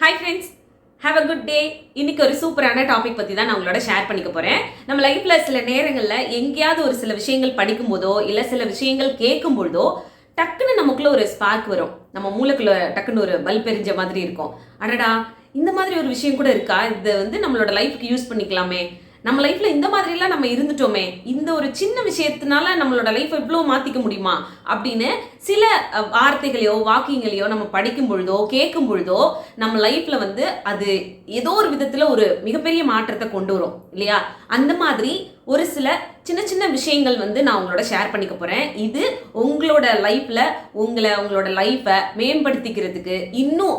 Hi friends, have a good day. இன்னைக்கு ஒரு சூப்பரான டாபிக் பற்றி தான் நான் உங்களோட ஷேர் பண்ணிக்க போகிறேன். நம்ம லைஃப்பில் சில நேரங்களில் எங்கேயாவது ஒரு சில விஷயங்கள் படிக்கும்போதோ இல்லை சில விஷயங்கள் கேட்கும்பொழுதோ டக்குன்னு நமக்குள்ள ஒரு ஸ்பார்க் வரும். நம்ம மூளைக்குள்ள டக்குன்னு ஒரு பல்ப் எரிஞ்ச மாதிரி இருக்கும். அடடா, இந்த மாதிரி ஒரு விஷயம் கூட இருக்கா, இது நம்மளோட லைஃப்க்கு யூஸ் பண்ணிக்கலாமே, நம்ம லைஃப்ல இந்த மாதிரிலாம் நம்ம இருந்துட்டோமே, இந்த ஒரு சின்ன விஷயத்தினால நம்மளோட லைஃப் இவ்வளோ மாற்றிக்க முடியுமா அப்படின்னு சில வார்த்தைகளையோ வாக்கியங்களையோ நம்ம படிக்கும் பொழுதோ கேட்கும் பொழுதோ நம்ம லைஃப்ல அது ஏதோ ஒரு விதத்தில் ஒரு மிகப்பெரிய மாற்றத்தை கொண்டு வரும் இல்லையா? அந்த மாதிரி ஒரு சில சின்ன சின்ன விஷயங்கள் நான் உங்களோட ஷேர் பண்ணிக்க போகிறேன். இது உங்களோட லைஃப்பில் உங்களோட லைஃப்பை மேம்படுத்திக்கிறதுக்கு, இன்னும்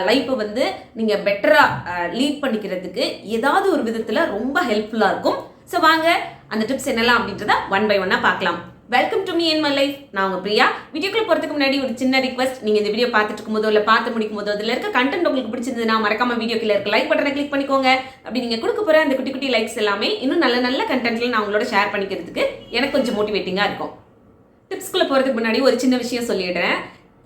லைஃப்பை நீங்கள் பெட்டராக லீட் பண்ணிக்கிறதுக்கு ஏதாவது ஒரு விதத்தில் ரொம்ப ஹெல்ப்ஃபுல்லாக இருக்கும். ஸோ வாங்க அந்த டிப்ஸ் என்னெல்லாம் அப்படின்றத ஒன் பை ஒன்னாக பார்க்கலாம். Welcome to me and my life. நான் உங்கள் பிரியா. வீடியோக்குள்ள போகிறதுக்கு முன்னாடி ஒரு சின்ன ரிக்வஸ்ட். நீங்கள் இந்த வீடியோ பார்த்துட்டு இருக்கும்போதோ இல்லை பார்த்து முடிக்கும் போதோ அதில் இருக்க கண்டென்ட் உங்களுக்கு பிடிச்சிருந்ததுன்னா மறக்காம வீடியோக்குள்ள இருக்க லைக் பட்டனை கிளிக் பண்ணிக்கோங்க. அப்படி நீங்கள் கொடுக்க போகிற அந்த குட்டி குட்டி லைக்ஸ் எல்லாமே இன்னும் நல்ல நல்ல கண்டென்ட்ல நான் உங்களோட ஷேர் பண்ணிக்கிறதுக்கு எனக்கு கொஞ்சம் மோட்டிவேட்டிங்காக இருக்கும். டிப்ஸ்குள்ளே போகிறதுக்கு முன்னாடி ஒரு சின்ன விஷயம் சொல்லிடுறேன்.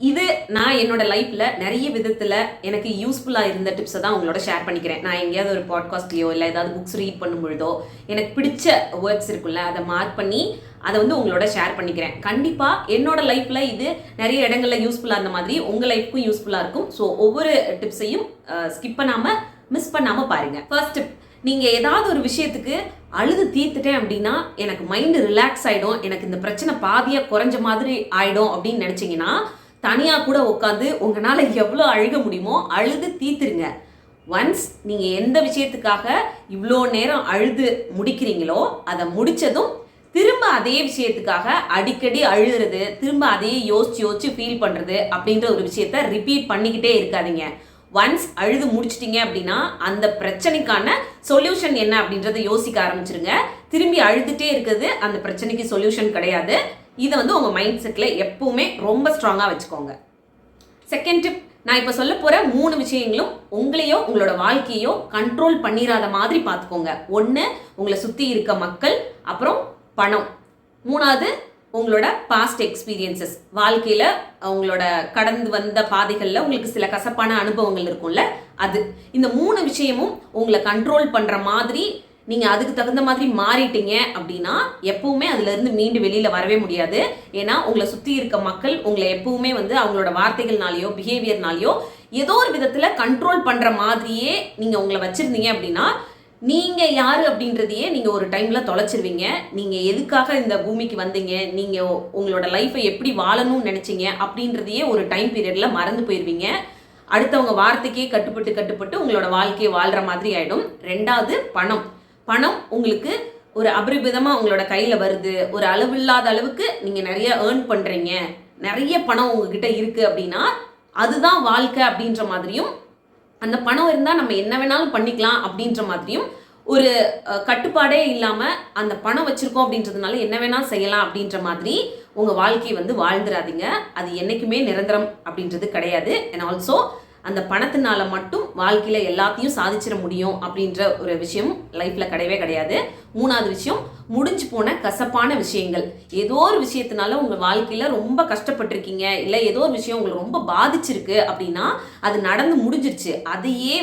இது நான் என்னோட லைஃப்பில் நிறைய விதத்தில் எனக்கு யூஸ்ஃபுல்லாக இருந்த டிப்ஸை தான் உங்களோட ஷேர் பண்ணிக்கிறேன். நான் எங்கேயாவது ஒரு பாட்காஸ்ட்லையோ இல்லை ஏதாவது புக்ஸ் ரீட் பண்ணும்பொழுதோ எனக்கு பிடிச்ச வேர்ட்ஸ் இருக்குல்ல, அதை மார்க் பண்ணி அதை உங்களோட ஷேர் பண்ணிக்கிறேன். கண்டிப்பாக என்னோட லைஃப்பில் இது நிறைய இடங்களில் யூஸ்ஃபுல்லாக இருந்த மாதிரி உங்கள் லைஃப்க்கும் யூஸ்ஃபுல்லாக இருக்கும். ஸோ ஒவ்வொரு டிப்ஸையும் ஸ்கிப் பண்ணாமல் மிஸ் பண்ணாமல் பாருங்கள். ஃபர்ஸ்ட் டிப், நீங்கள் ஏதாவது ஒரு விஷயத்துக்கு அழுது தீர்த்துட்டேன் அப்படின்னா எனக்கு மைண்டு ரிலாக்ஸ் ஆகிடும், எனக்கு இந்த பிரச்சனை பாதியாக குறைஞ்ச மாதிரி ஆகிடும் அப்படின்னு நினச்சிங்கன்னா தனியாக கூட உட்காந்து உங்களால் எவ்வளோ அழுக முடியுமோ அழுது தீர்த்துருங்க. ஒன்ஸ் நீங்கள் எந்த விஷயத்துக்காக இவ்வளோ நேரம் அழுது முடிக்கிறீங்களோ அதை முடித்ததும் திரும்ப அதே விஷயத்துக்காக அடிக்கடி அழுகிறது, திரும்ப அதையே யோசிச்சு ஃபீல் பண்ணுறது அப்படின்ற ஒரு விஷயத்த ரிப்பீட் பண்ணிக்கிட்டே இருக்காதீங்க. ஒன்ஸ் அழுது முடிச்சிட்டிங்க அப்படின்னா அந்த பிரச்சனைக்கான சொல்யூஷன் என்ன அப்படின்றத யோசிக்க ஆரம்பிச்சிருங்க. திரும்பி அழுதுகிட்டே இருக்கிறது அந்த பிரச்சனைக்கு சொல்யூஷன் கிடையாது. இதை உங்கள் மைண்ட் செட்டில் எப்பவுமே ரொம்ப ஸ்ட்ராங்காக வச்சுக்கோங்க. செகண்ட் டிப், நான் இப்போ சொல்ல போகிற 3 விஷயங்களும் உங்களையோ உங்களோட வாழ்க்கையோ கண்ட்ரோல் பண்ணிடாத மாதிரி பார்த்துக்கோங்க. ஒன்று, உங்களை சுற்றி இருக்க மக்கள், அப்புறம் பணம், மூணாவது உங்களோட பாஸ்ட் எக்ஸ்பீரியன்சஸ், வாழ்க்கையில் உங்களோட கடந்து வந்த பாதைகளில் உங்களுக்கு சில கசப்பான அனுபவங்கள் இருக்கும்ல அது. இந்த 3 விஷயமும் உங்களை கண்ட்ரோல் பண்ணுற மாதிரி நீங்கள் அதுக்கு தகுந்த மாதிரி மாறிட்டீங்க அப்படின்னா எப்பவுமே அதுலேருந்து மீண்டு வெளியில் வரவே முடியாது. ஏன்னா உங்களை சுற்றி இருக்க மக்கள் உங்களை எப்பவுமே அவங்களோட வார்த்தைகள்னாலேயோ பிஹேவியர்னாலேயோ ஏதோ ஒரு விதத்தில் கண்ட்ரோல் பண்ணுற மாதிரியே நீங்கள் உங்களை வச்சுருந்தீங்க அப்படின்னா நீங்கள் யார் அப்படின்றதையே நீங்கள் ஒரு டைமில் தொலைச்சிருவீங்க. நீங்கள் எதுக்காக இந்த பூமிக்கு வந்தீங்க, நீங்கள் உங்களோட லைஃப்பை எப்படி வாழணும்னு நினச்சிங்க அப்படின்றதையே ஒரு டைம் பீரியடில் மறந்து போயிடுவீங்க. அடுத்தவங்க வார்த்தைக்கே கட்டுப்பட்டு உங்களோட வாழ்க்கையை வாழ்கிற மாதிரி ஆகிடும். ரெண்டாவது, பணம் உங்களுக்கு ஒரு அபரிமிதமாக உங்களோட கையில் வருது, ஒரு அளவில்லாத அளவுக்கு நீங்கள் நிறைய ஏர்ன் பண்ணுறீங்க, நிறைய பணம் உங்ககிட்ட இருக்குது அப்படின்னா அதுதான் வாழ்க்கை அப்படின்ற மாதிரியும், அந்த பணம் இருந்தால் நம்ம என்ன வேணாலும் பண்ணிக்கலாம் அப்படின்ற மாதிரியும் ஒரு கட்டுப்பாடே இல்லாமல் அந்த பணம் வச்சுருக்கோம் அப்படின்றதுனால என்ன வேணாலும் செய்யலாம் அப்படின்ற மாதிரி உங்கள் வாழ்க்கையை வாழ்ந்துடாதீங்க. அது என்றைக்குமே நிரந்தரம் அப்படின்றது கிடையாது. அண்ட் ஆல்சோ அந்த பணத்தினால மட்டும் வாழ்க்கையில் எல்லாத்தையும் சாதிச்சிட முடியும் அப்படின்ற ஒரு விஷயம் லைஃப்பில் கிடையவே கிடையாது. மூணாவது விஷயம், முடிஞ்சு போன கசப்பான விஷயங்கள். ஏதோ ஒரு விஷயத்தினால உங்கள் வாழ்க்கையில் ரொம்ப கஷ்டப்பட்டிருக்கீங்க, இல்லை ஏதோ ஒரு விஷயம் உங்களை ரொம்ப பாதிச்சிருக்கு அப்படின்னா அது நடந்து முடிஞ்சிருச்சு. அதையே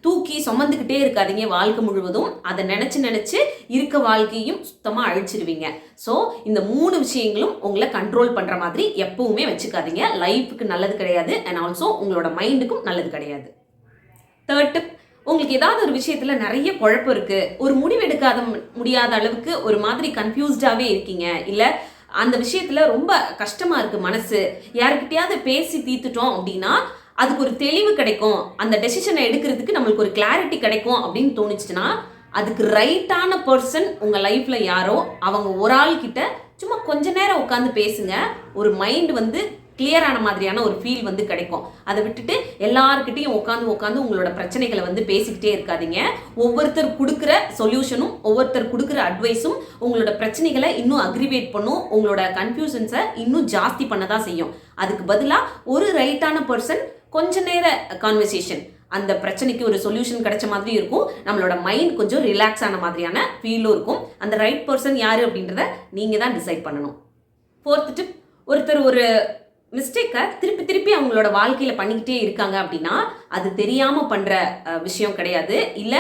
தூக்கி சுமந்துக்கிட்டே இருக்காதீங்க வாழ்க்கை முழுவதும். அதை நினச்சி இருக்க வாழ்க்கையும் சுத்தமாக அழிச்சிருவீங்க. ஸோ இந்த 3 விஷயங்களும் உங்களை கண்ட்ரோல் பண்ணுற மாதிரி எப்பவுமே வச்சுக்காதீங்க. லைஃபுக்கு நல்லது கிடையாது, அண்ட் ஆல்சோ உங்களோட மைண்டுக்கும் நல்லது கிடையாது. தேர்ட் டிப், உங்களுக்கு ஏதாவது ஒரு விஷயத்தில் நிறைய குழப்பம் இருக்குது, ஒரு முடிவெடுக்காத முடியாத அளவுக்கு ஒரு மாதிரி கன்ஃபியூஸ்டாகவே இருக்கீங்க, இல்லை அந்த விஷயத்தில் ரொம்ப கஷ்டமாக இருக்குது மனசு, யாருக்கிட்டையாவது பேசி தீர்த்துட்டோம் அப்படின்னா அதுக்கு ஒரு தெளிவு கிடைக்கும், அந்த டெசிஷனை எடுக்கிறதுக்கு நம்மளுக்கு ஒரு கிளாரிட்டி கிடைக்கும் அப்படின்னு தோணுச்சுன்னா அதுக்கு ரைட்டான பர்சன் உங்கள் லைஃப்பில் யாரோ அவங்க ஒரு ஆள் கிட்ட சும்மா கொஞ்ச நேரம் உட்காந்து பேசுங்க. ஒரு மைண்டு கிளியரான மாதிரியான ஒரு ஃபீல் கிடைக்கும். அதை விட்டுட்டு எல்லாருக்கிட்டையும் உட்காந்து உங்களோட பிரச்சனைகளை பேசிக்கிட்டே இருக்காதீங்க. ஒவ்வொருத்தர் கொடுக்குற சொல்யூஷனும் ஒவ்வொருத்தர் கொடுக்குற அட்வைஸும் உங்களோட பிரச்சனைகளை இன்னும் அக்ரிவேட் பண்ணும், உங்களோட கன்ஃபியூஷன்ஸை இன்னும் ஜாஸ்தி பண்ண தான் செய்யும். அதுக்கு பதிலாக ஒரு ரைட்டான பர்சன் கொஞ்ச நேர கான்வர்சேஷன், அந்த பிரச்சனைக்கு ஒரு சொல்யூஷன் கிடைச்ச மாதிரி இருக்கும், நம்மளோட மைண்ட் கொஞ்சம் ரிலாக்ஸ் ஆன மாதிரியான ஃபீலும் இருக்கும். அந்த ரைட் பர்சன் யார் அப்படின்றத நீங்கள் தான் டிசைட் பண்ணணும். ஃபோர்த் டிப், ஒருத்தர் ஒரு மிஸ்டேக்கை திருப்பி திருப்பி அவங்களோட வாழ்க்கையில பண்ணிக்கிட்டே இருக்காங்க அப்படின்னா அது தெரியாம பண்ற விஷயம் கிடையாது. இல்ல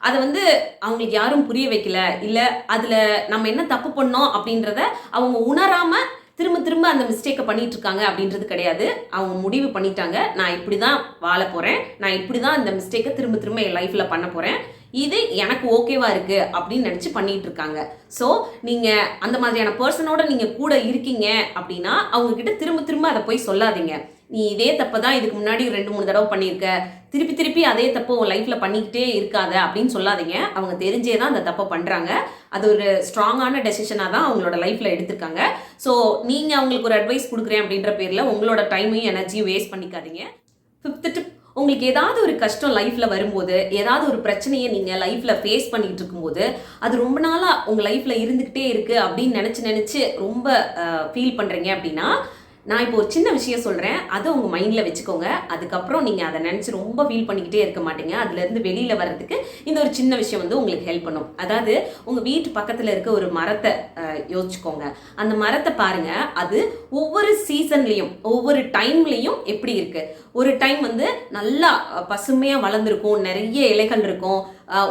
அதை வந்து அவங்களுக்கு யாரும் புரிய வைக்கல, இல்ல அதுல நம்ம என்ன தப்பு பண்ணோம் அப்படின்றத அவங்க உணராம திரும்ப திரும்ப அந்த மிஸ்டேக்கை பண்ணிட்டு இருக்காங்க அப்படின்றது கிடையாது. அவங்க முடிவு பண்ணிட்டாங்க, நான் இப்படிதான் வாழ போறேன், நான் இப்படிதான் இந்த மிஸ்டேக்கை திரும்ப திரும்ப என் லைஃப்ல பண்ண போறேன், இது எனக்கு ஓகேவா இருக்கு அப்படின்னு நினைச்சு பண்ணிட்டு இருக்காங்க. ஸோ நீங்க அந்த மாதிரியான பர்சனோட நீங்க கூட இருக்கீங்க அப்படின்னா அவங்க கிட்ட திரும்ப திரும்ப அதை போய் சொல்லாதீங்க. நீ இதே தப்பை தான் இதுக்கு முன்னாடி 2-3 தடவை பண்ணியிருக்க, திருப்பி திருப்பி அதே தப்பை உன் லைஃப்ல பண்ணிக்கிட்டே இருக்காத அப்படின்னு சொல்லாதீங்க. அவங்க தெரிஞ்சே தான் அந்த தப்பை பண்றாங்க. அது ஒரு ஸ்ட்ராங்கான டெசிஷனாக தான் அவங்களோட லைஃப்ல எடுத்திருக்காங்க. ஸோ நீங்க அவங்களுக்கு ஒரு அட்வைஸ் கொடுக்குறேன் அப்படின்ற பேர்ல உங்களோட டைமையும் எனர்ஜியும் வேஸ்ட் பண்ணிக்காதீங்க. 5th டிப், உங்களுக்கு ஏதாவது ஒரு கஷ்டம் லைஃப்ல வரும்போது, ஏதாவது ஒரு பிரச்சனையை நீங்க லைஃப்ல ஃபேஸ் பண்ணிட்டு இருக்கும்போது, அது ரொம்ப நாளா உங்க லைஃப்ல இருந்துகிட்டே இருக்கு அப்படின்னு நினைச்சு ரொம்ப ஃபீல் பண்றீங்க அப்படின்னா, நான் இப்போ ஒரு சின்ன விஷயம் சொல்றேன், அதை உங்க மைண்ட்ல வச்சுக்கோங்க. அதுக்கப்புறம் நீங்க அதை நினைச்சு ரொம்ப ஃபீல் பண்ணிக்கிட்டே இருக்க மாட்டீங்க. அதுல இருந்து வெளியில வர்றதுக்கு இந்த ஒரு சின்ன விஷயம் வந்து உங்களுக்கு ஹெல்ப் பண்ணும். அதாவது உங்க வீட்டு பக்கத்துல இருக்க ஒரு மரத்தை யோசிச்சுக்கோங்க. அந்த மரத்தை பாருங்க, அது ஒவ்வொரு சீசன்லயும் ஒவ்வொரு டைம்லயும் எப்படி இருக்கு. ஒரு டைம் வந்து நல்லா பசுமையா வளர்ந்துருக்கும், நிறைய இலைகள் இருக்கும்.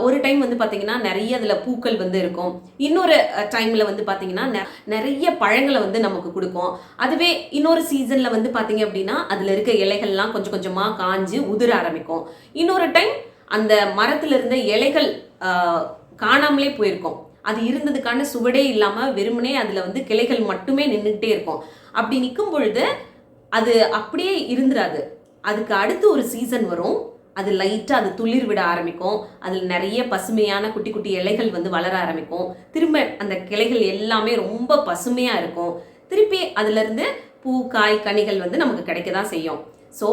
ஒரு டைம் வந்து பாத்தீங்கன்னா நிறைய அதுல பூக்கள் வந்து இருக்கும். இன்னொரு டைம்ல வந்து பாத்தீங்கன்னா நிறைய பழங்களை வந்து நமக்கு கொடுக்கும். அதுவே இன்னொரு சீசன்ல வந்து பாத்தீங்க அப்படின்னா அதுல இருக்க இலைகள்லாம் கொஞ்சம் கொஞ்சமா காஞ்சு உதிர ஆரம்பிக்கும். இன்னொரு டைம் அந்த மரத்துல இருந்த இலைகள் காணாமலே போயிருக்கும். அது இருந்ததுக்கான சுவடே இல்லாம வெறுமனே அதுல வந்து கிளைகள் மட்டுமே நின்றுகிட்டே இருக்கும். அப்படி நிற்கும் பொழுது அது அப்படியே இருந்துராது. அதுக்கு அடுத்து ஒரு சீசன் வரும், அது லைட்டா அது துளிர் விட ஆரம்பிக்கும். அதில் நிறைய பசுமையான குட்டி குட்டி இலைகள் வந்து வளர ஆரம்பிக்கும். திரும்ப அந்த கிளைகள் எல்லாமே ரொம்ப பசுமையா இருக்கும். திருப்பி அதுல இருந்து பூ காய் கனிகள் வந்து நமக்கு கிடைக்க தான் செய்யும். ஸோ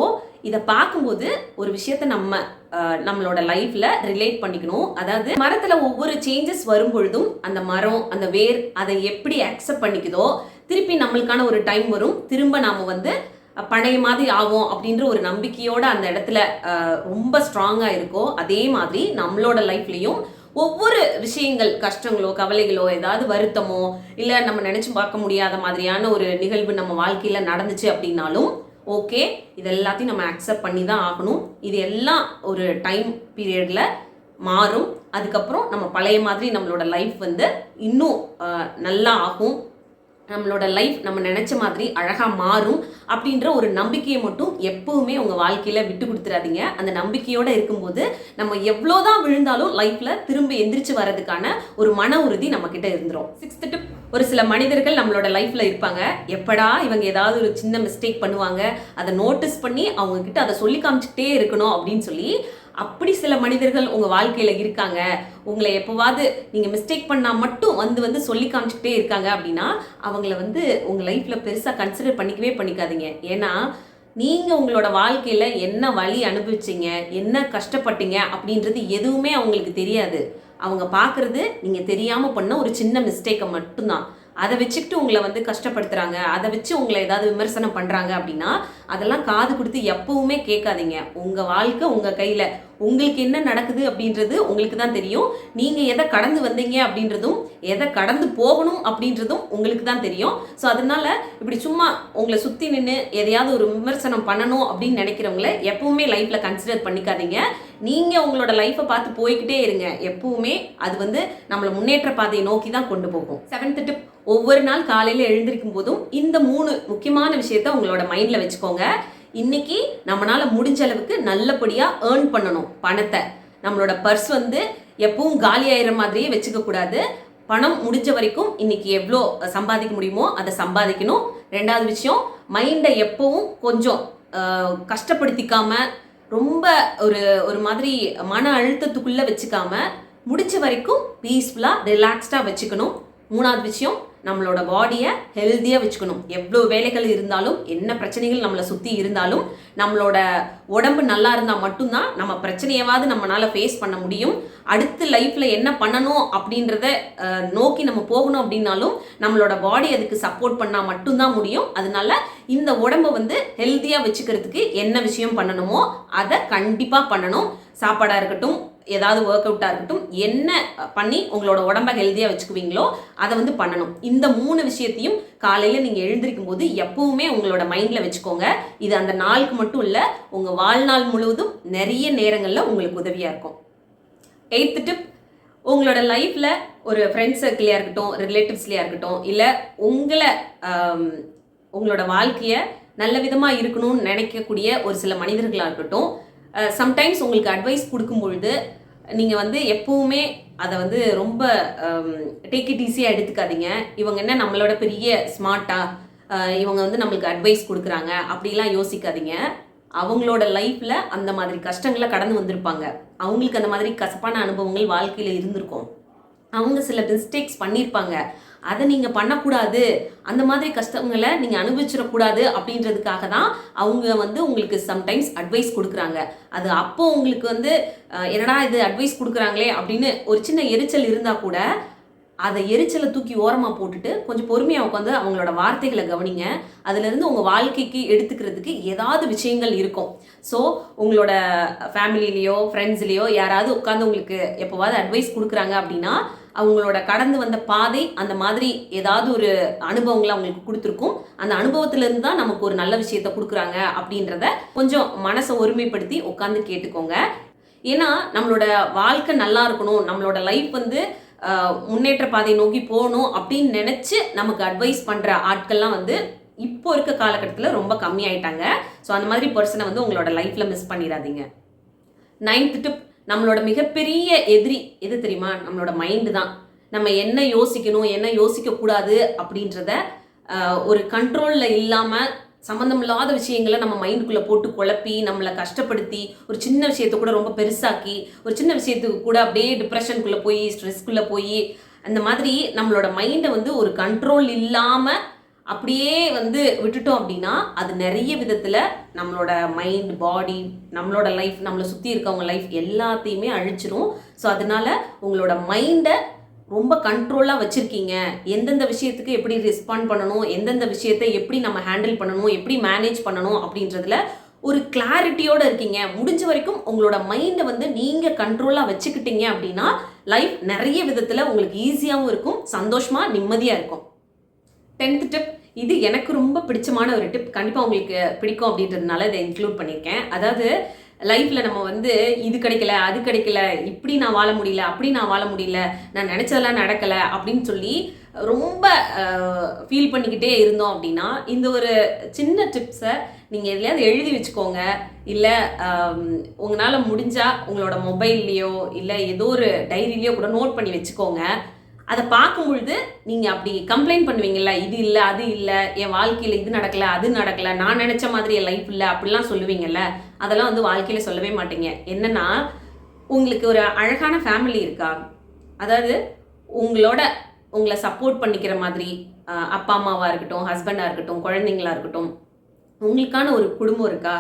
இதை பார்க்கும்போது ஒரு விஷயத்த நம்மளோட லைஃப்ல ரிலேட் பண்ணிக்கணும். அதாவது மரத்துல ஒவ்வொரு சேஞ்சஸ் வரும் பொழுதும் அந்த மரம் அந்த வேர் அதை எப்படி அக்செப்ட் பண்ணிக்குதோ, திருப்பி நம்மளுக்கான ஒரு டைம் வரும், திரும்ப நாம வந்து பழைய மாதிரி ஆகும் அப்படின்ற ஒரு நம்பிக்கையோட அந்த இடத்துல ரொம்ப ஸ்ட்ராங்கா இருக்கோ, அதே மாதிரி நம்மளோட லைஃப்லயும் ஒவ்வொரு விஷயங்கள், கஷ்டங்களோ கவலைகளோ ஏதாவது வருத்தமோ இல்லை நம்ம நினைச்சு பார்க்க முடியாத மாதிரியான ஒரு நிகழ்வு நம்ம வாழ்க்கையில நடந்துச்சு அப்படின்னாலும் ஓகே, இது எல்லாத்தையும் நம்ம அக்செப்ட் பண்ணி தான் ஆகணும். இது எல்லாம் ஒரு டைம் பீரியட்ல மாறும். அதுக்கப்புறம் நம்ம பழைய மாதிரி நம்மளோட லைஃப் வந்து இன்னும் நல்லா ஆகும். நம்மளோட லைஃப் நம்ம நினைச்ச மாதிரி அழகா மாறும் அப்படின்ற ஒரு நம்பிக்கையை மட்டும் எப்பவுமே உங்க வாழ்க்கையில விட்டு கொடுத்துறாதீங்க. அந்த நம்பிக்கையோட இருக்கும்போது நம்ம எவ்வளோதான் விழுந்தாலும் லைஃப்ல திரும்ப எந்திரிச்சு வர்றதுக்கான ஒரு மன உறுதி நம்ம கிட்ட இருந்துரும். 6th டிப், ஒரு சில மனிதர்கள் நம்மளோட லைஃப்ல இருப்பாங்க, எப்படா இவங்க ஏதாவது ஒரு சின்ன மிஸ்டேக் பண்ணுவாங்க, அதை நோட்டீஸ் பண்ணி அவங்க கிட்ட அதை சொல்லி காமிச்சுக்கிட்டே இருக்கணும் அப்படின்னு சொல்லி அப்படி சில மனிதர்கள் உங்க வாழ்க்கையில இருக்காங்க. உங்களை எப்போவாது நீங்க மிஸ்டேக் பண்ணா மட்டும் வந்து சொல்லி காமிச்சுக்கிட்டே இருக்காங்க அப்படின்னா அவங்கள வந்து உங்க லைஃப்ல பெருசா கன்சிடர் பண்ணிக்காதீங்க. ஏன்னா நீங்க உங்களோட வாழ்க்கையில என்ன வழி அனுபவிச்சீங்க, என்ன கஷ்டப்பட்டீங்க அப்படின்றது எதுவுமே அவங்களுக்கு தெரியாது. அவங்க பார்க்கறது நீங்க தெரியாம பண்ண ஒரு சின்ன மிஸ்டேக்கை மட்டும்தான். அதை வச்சுக்கிட்டு உங்களை வந்து கஷ்டப்படுத்துறாங்க, அதை வச்சு உங்களை ஏதாவது விமர்சனம் பண்றாங்க அப்படின்னா அதெல்லாம் காது கொடுத்து எப்பவுமே கேட்காதீங்க. உங்க வாழ்க்கை உங்க கையில, உங்களுக்கு என்ன நடக்குது அப்படின்றது உங்களுக்கு தான் தெரியும். நீங்க எதை கடந்து வந்தீங்க அப்படின்றதும் எதை கடந்து போகணும் அப்படின்றதும் உங்களுக்கு தான் தெரியும். ஸோ அதனால இப்படி சும்மா உங்களை சுத்தி நின்று எதையாவது ஒரு விமர்சனம் பண்ணணும் அப்படின்னு நினைக்கிறவங்கள எப்பவுமே லைஃப்ல கன்சிடர் பண்ணிக்காதீங்க. நீங்க உங்களோட லைஃப்பை பார்த்து போய்கிட்டே இருங்க. எப்பவுமே அது வந்து நம்மளை முன்னேற்ற பாதையை நோக்கி தான் கொண்டு போகும். 7th டிப், ஒவ்வொரு நாள் காலையில எழுந்திருக்கும் போதும் இந்த 3 முக்கியமான விஷயத்த உங்களோட மைண்ட்ல வச்சுக்கோங்க. இன்னைக்கு நம்மளால முடிஞ்ச அளவுக்கு நல்லபடியா ஏர்ன் பண்ணணும் பணத்தை. நம்மளோட பர்ஸ் வந்து எப்பவும் காலி ஆயிர மாதிரியே வச்சுக்க கூடாது. பணம் முடிஞ்ச வரைக்கும் இன்னைக்கு எவ்வளோ சம்பாதிக்க முடியுமோ அதை சம்பாதிக்கணும். 2வது விஷயம், மைண்டை எப்பவும் கொஞ்சம் கஷ்டப்படுத்திக்காம ரொம்ப ஒரு மாதிரி மன அழுத்தத்துக்குள்ள வச்சுக்காம முடிச்ச வரைக்கும் பீஸ்ஃபுல்லா ரிலாக்ஸ்டா வச்சுக்கணும். 3வது விஷயம், நம்மளோட பாடியை ஹெல்த்தியாக வச்சுக்கணும். எவ்வளோ வேலைகள் இருந்தாலும் என்ன பிரச்சனைகள் நம்மளை சுற்றி இருந்தாலும் நம்மளோட உடம்பு நல்லா இருந்தால் மட்டும்தான் நம்ம பிரச்சனையாவது நம்மளால ஃபேஸ் பண்ண முடியும். அடுத்து லைஃப்பில் என்ன பண்ணணும் அப்படின்றத நோக்கி நம்ம போகணும் அப்படின்னாலும் நம்மளோட பாடி அதுக்கு சப்போர்ட் பண்ணால் மட்டும்தான் முடியும். அதனால இந்த உடம்பை வந்து ஹெல்த்தியாக வச்சுக்கிறதுக்கு என்ன விஷயம் பண்ணணுமோ அதை கண்டிப்பாக பண்ணணும். சாப்பாடாக இருக்கட்டும், ஏதாவது ஒர்க் அவுட்டாக இருக்கட்டும், என்ன பண்ணி உங்களோட உடம்ப ஹெல்த்தியாக வச்சுக்குவீங்களோ அதை வந்து பண்ணணும். இந்த 3 விஷயத்தையும் காலையில் நீங்கள் எழுந்திருக்கும் போது எப்பவுமே உங்களோட மைண்டில் வச்சுக்கோங்க. இது அந்த நாளுக்கு மட்டும் இல்லை, உங்கள் வாழ்நாள் முழுவதும் நிறைய நேரங்களில் உங்களுக்கு உதவியாக இருக்கும். 8th டிப், உங்களோட லைஃப்பில் ஒரு ஃப்ரெண்ட்ஸ் சர்க்கிளையாக இருக்கட்டும், ரிலேட்டிவ்ஸ்லையாக இருக்கட்டும், இல்லை உங்களோட வாழ்க்கையை நல்ல விதமாக இருக்கணும்னு நினைக்கக்கூடிய ஒரு சில மனிதர்களாக இருக்கட்டும், சம்டைம்ஸ் உங்களுக்கு அட்வைஸ் கொடுக்கும் பொழுது நீங்கள் வந்து எப்பவுமே அதை வந்து ரொம்ப டேக் இட் ஈஸியாக எடுத்துக்காதீங்க. இவங்க என்ன நம்மளோட பெரிய ஸ்மார்ட்டா, இவங்க வந்து நம்மளுக்கு அட்வைஸ் கொடுக்குறாங்க அப்படிலாம் யோசிக்காதீங்க. அவங்களோட லைஃப்பில் அந்த மாதிரி கஷ்டங்களை கடந்து வந்திருப்பாங்க. அவங்களுக்கு அந்த மாதிரி கசப்பான அனுபவங்கள் வாழ்க்கையில் இருந்திருக்கும். அவங்க சில மிஸ்டேக்ஸ் பண்ணியிருப்பாங்க. அதை நீங்கள் பண்ணக்கூடாது, அந்த மாதிரி கஷ்டங்களை நீங்கள் அனுபவிச்சிடக்கூடாது அப்படின்றதுக்காக தான் அவங்க வந்து உங்களுக்கு சம்டைம்ஸ் அட்வைஸ் கொடுக்குறாங்க. அது அப்போ உங்களுக்கு வந்து என்னடா இது அட்வைஸ் கொடுக்குறாங்களே அப்படின்னு ஒரு சின்ன எரிச்சல் இருந்தால் கூட அதை எரிச்சலை தூக்கி ஓரமாக போட்டுட்டு கொஞ்சம் பொறுமையாக உட்காந்து அவங்களோட வார்த்தைகளை கவனிங்க. அதுலேருந்து உங்கள் வாழ்க்கைக்கு எடுத்துக்கிறதுக்கு ஏதாவது விஷயங்கள் இருக்கும். ஸோ உங்களோட ஃபேமிலிலேயோ ஃப்ரெண்ட்ஸ்லேயோ யாராவது உட்காந்து உங்களுக்கு எப்போவாவது அட்வைஸ் கொடுக்குறாங்க அப்படின்னா அவங்களோட கடந்து வந்த பாதை அந்த மாதிரி ஏதாவது ஒரு அனுபவங்களை அவங்களுக்கு கொடுத்துருக்கும். அந்த அனுபவத்திலேருந்து தான் நமக்கு ஒரு நல்ல விஷயத்த கொடுக்குறாங்க அப்படின்றத கொஞ்சம் மனசை ஒருமைப்படுத்தி உட்காந்து கேட்டுக்கோங்க. ஏன்னா நம்மளோட வாழ்க்கை நல்லா இருக்கணும், நம்மளோட லைஃப் வந்து முன்னேற்ற பாதை நோக்கி போகணும் அப்படின்னு நினச்சி நமக்கு அட்வைஸ் பண்ணுற ஆட்கள்லாம் வந்து இப்போ இருக்க காலகட்டத்தில் ரொம்ப கம்மியாயிட்டாங்க. ஸோ அந்த மாதிரி பர்சனை வந்து உங்களோட லைஃப்பில் மிஸ் பண்ணிடாதீங்க. 9th டிப், நம்மளோட மிகப்பெரிய எதிரி எது தெரியுமா? நம்மளோட மைண்டு தான். நம்ம என்ன யோசிக்கணும் என்ன யோசிக்கக்கூடாது அப்படின்றத ஒரு கண்ட்ரோலில் இல்லாமல் சம்மந்தமில்லாத விஷயங்களை நம்ம மைண்டுக்குள்ளே போட்டு குழப்பி நம்மளை கஷ்டப்படுத்தி ஒரு சின்ன விஷயத்தை கூட ரொம்ப பெருசாக்கி ஒரு சின்ன விஷயத்துக்கு கூட அப்படியே டிப்ரெஷனுக்குள்ளே போய் ஸ்ட்ரெஸ்க்குள்ளே போய் அந்த மாதிரி நம்மளோட மைண்டை வந்து ஒரு கண்ட்ரோல் இல்லாமல் அப்படியே வந்து விட்டுட்டோம் அப்படின்னா அது நிறைய விதத்தில் நம்மளோட மைண்ட், பாடி, நம்மளோட லைஃப், நம்மளை சுற்றி இருக்கவங்க லைஃப் எல்லாத்தையுமே அழிச்சிரும். ஸோ அதனால உங்களோட மைண்டை ரொம்ப கண்ட்ரோலாக வச்சுருக்கீங்க. எந்தெந்த விஷயத்துக்கு எப்படி ரெஸ்பாண்ட் பண்ணணும், எந்தெந்த விஷயத்தை எப்படி நம்ம ஹேண்டில் பண்ணணும், எப்படி மேனேஜ் பண்ணணும் அப்படின்றதுல ஒரு கிளாரிட்டியோடு இருக்கீங்க. முடிஞ்ச வரைக்கும் உங்களோட மைண்டை வந்து நீங்கள் கண்ட்ரோலாக வச்சுக்கிட்டீங்க அப்படின்னா லைஃப் நிறைய விதத்தில் உங்களுக்கு ஈஸியாகவும் இருக்கும், சந்தோஷமாக நிம்மதியாக இருக்கும். 10th டிப், இது எனக்கு ரொம்ப பிடிச்சமான ஒரு டிப். கண்டிப்பாக உங்களுக்கு பிடிக்கும் அப்படின்றதுனால இதை இன்க்ளூட் பண்ணியிருக்கேன். அதாவது லைஃப்பில் நம்ம வந்து இது கிடைக்கல அது கிடைக்கல, இப்படி நான் வாழ முடியல அப்படி நான் வாழ முடியல, நான் நினச்சதெல்லாம் நடக்கலை அப்படின்னு சொல்லி ரொம்ப ஃபீல் பண்ணிக்கிட்டே இருந்தோம் அப்படின்னா இந்த ஒரு சின்ன டிப்ஸை நீங்கள் எதுலையாவது எழுதி வச்சுக்கோங்க. இல்லை உங்களால் முடிஞ்சால் உங்களோட மொபைல்லையோ இல்லை ஏதோ ஒரு டைரியிலையோ கூட நோட் பண்ணி வச்சுக்கோங்க. அதை பார்க்கும் பொழுது நீங்கள் அப்படி கம்ப்ளைண்ட் பண்ணுவீங்கல்ல, இது இல்லை அது இல்லை, என் வாழ்க்கையில் இது நடக்கலை அது நடக்கலை, நான் நினச்ச மாதிரி என் லைஃப் இல்லை அப்படிலாம் சொல்லுவீங்கல்ல, அதெல்லாம் வந்து வாழ்க்கையில் சொல்லவே மாட்டீங்க. என்னன்னா உங்களுக்கு ஒரு அழகான ஃபேமிலி இருக்கா, அதாவது உங்களை சப்போர்ட் பண்ணிக்கிற மாதிரி அப்பா அம்மாவாக இருக்கட்டும், ஹஸ்பண்டாக இருக்கட்டும், குழந்தைங்களா இருக்கட்டும், உங்களுக்கான ஒரு குடும்பம் இருக்கா,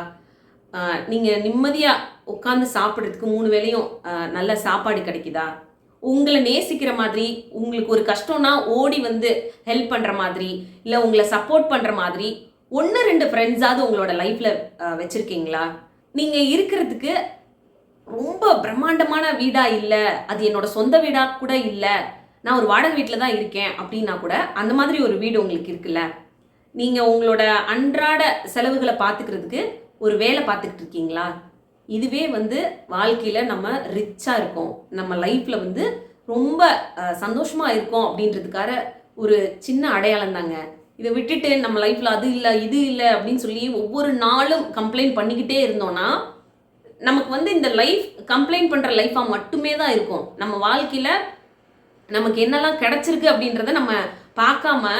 நீங்கள் நிம்மதியாக உட்காந்து சாப்பிட்றதுக்கு 3 வேளையும் நல்ல சாப்பாடு கிடைக்குதா, உங்களை நேசிக்கிற மாதிரி, உங்களுக்கு ஒரு கஷ்டம்னா ஓடி வந்து ஹெல்ப் பண்ணுற மாதிரி, இல்லை உங்களை சப்போர்ட் பண்ணுற மாதிரி 1-2 ஃப்ரெண்ட்ஸாவது உங்களோட லைஃப்பில் வச்சுருக்கீங்களா? நீங்கள் இருக்கிறதுக்கு ரொம்ப பிரம்மாண்டமான வீடாக இல்லை, அது என்னோட சொந்த வீடாக கூட இல்லை, நான் ஒரு வாடகை வீட்டில் தான் இருக்கேன் அப்படின்னா கூட அந்த மாதிரி ஒரு வீடு உங்களுக்கு இருக்குல்ல? நீங்கள் உங்களோட அன்றாட செலவுகளை பார்த்துக்கிறதுக்கு ஒரு வேலை பார்த்துக்கிட்டு இருக்கீங்களா? இதுவே வந்து வாழ்க்கையில் நம்ம ரிச்சாக இருக்கோம், நம்ம லைஃப்பில் வந்து ரொம்ப சந்தோஷமாக இருக்கோம் அப்படின்றதுக்காக ஒரு சின்ன அடையாளம் தாங்க. இதை விட்டுட்டு நம்ம லைஃப்பில் அது இல்லை இது இல்லை அப்படின்னு சொல்லி ஒவ்வொரு நாளும் கம்ப்ளைண்ட் பண்ணிக்கிட்டே இருந்தோன்னா நமக்கு வந்து இந்த லைஃப் கம்ப்ளைண்ட் பண்ணுற லைஃபாக மட்டுமே தான் இருக்கும். நம்ம வாழ்க்கையில் நமக்கு என்னெல்லாம் கிடைச்சிருக்கு அப்படின்றத நம்ம பார்க்காம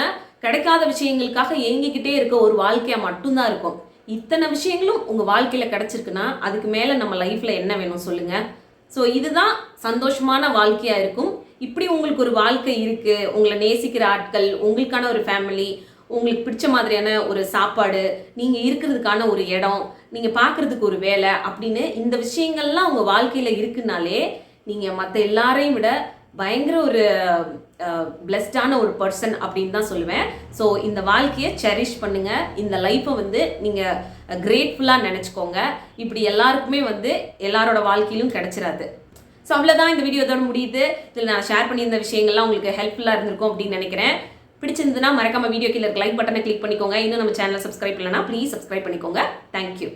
கிடைக்காத விஷயங்களுக்காக ஏங்கிக்கிட்டே இருக்க ஒரு வாழ்க்கையாக மட்டும்தான் இருக்கும். இத்தனை விஷயங்களும் உங்கள் வாழ்க்கையில் கிடச்சிருக்குன்னா அதுக்கு மேலே நம்ம லைஃப்பில் என்ன வேணும் சொல்லுங்கள்? ஸோ இதுதான் சந்தோஷமான வாழ்க்கையாக இருக்கும். இப்படி உங்களுக்கு ஒரு வாழ்க்கை இருக்குது, உங்களை நேசிக்கிற ஆட்கள், உங்களுக்கான ஒரு ஃபேமிலி, உங்களுக்கு பிடிச்ச மாதிரியான ஒரு சாப்பாடு, நீங்கள் இருக்கிறதுக்கான ஒரு இடம், நீங்கள் பார்க்குறதுக்கு ஒரு வேலை அப்படின்னு இந்த விஷயங்கள்லாம் உங்கள் வாழ்க்கையில் இருக்குனாலே நீங்கள் மற்ற எல்லாரையும் விட பயங்கர ஒரு பிளெஸ்டான ஒரு பர்சன் அப்படின்னு தான் சொல்லுவேன். ஸோ இந்த வாழ்க்கையை செரிஷ் பண்ணுங்கள், இந்த லைஃப்பை வந்து நீங்கள் கிரேட்ஃபுல்லாக நினச்சிக்கோங்க. இப்படி எல்லாருக்குமே வந்து எல்லாரோட வாழ்க்கையிலும் கிடைச்சிடாது. ஸோ அவ்வளோதான் இந்த வீடியோ இதோட முடியுது. இதில் நான் ஷேர் பண்ணியிருந்த விஷயங்கள்லாம் உங்களுக்கு ஹெல்ப்ஃபுல்லாக இருந்திருக்கும் அப்படின்னு நினைக்கிறேன். பிடிச்சிருந்ததுன்னா மறக்காம வீடியோ கீழே லைக் பட்டனை கிளிக் பண்ணிக்கோங்க. இன்னும் நம்ம சேனலை சப்ஸ்கிரைப் இல்லைனா ப்ளீஸ் சப்ஸ்கிரைப் பண்ணிக்கோங்க. தேங்க்யூ.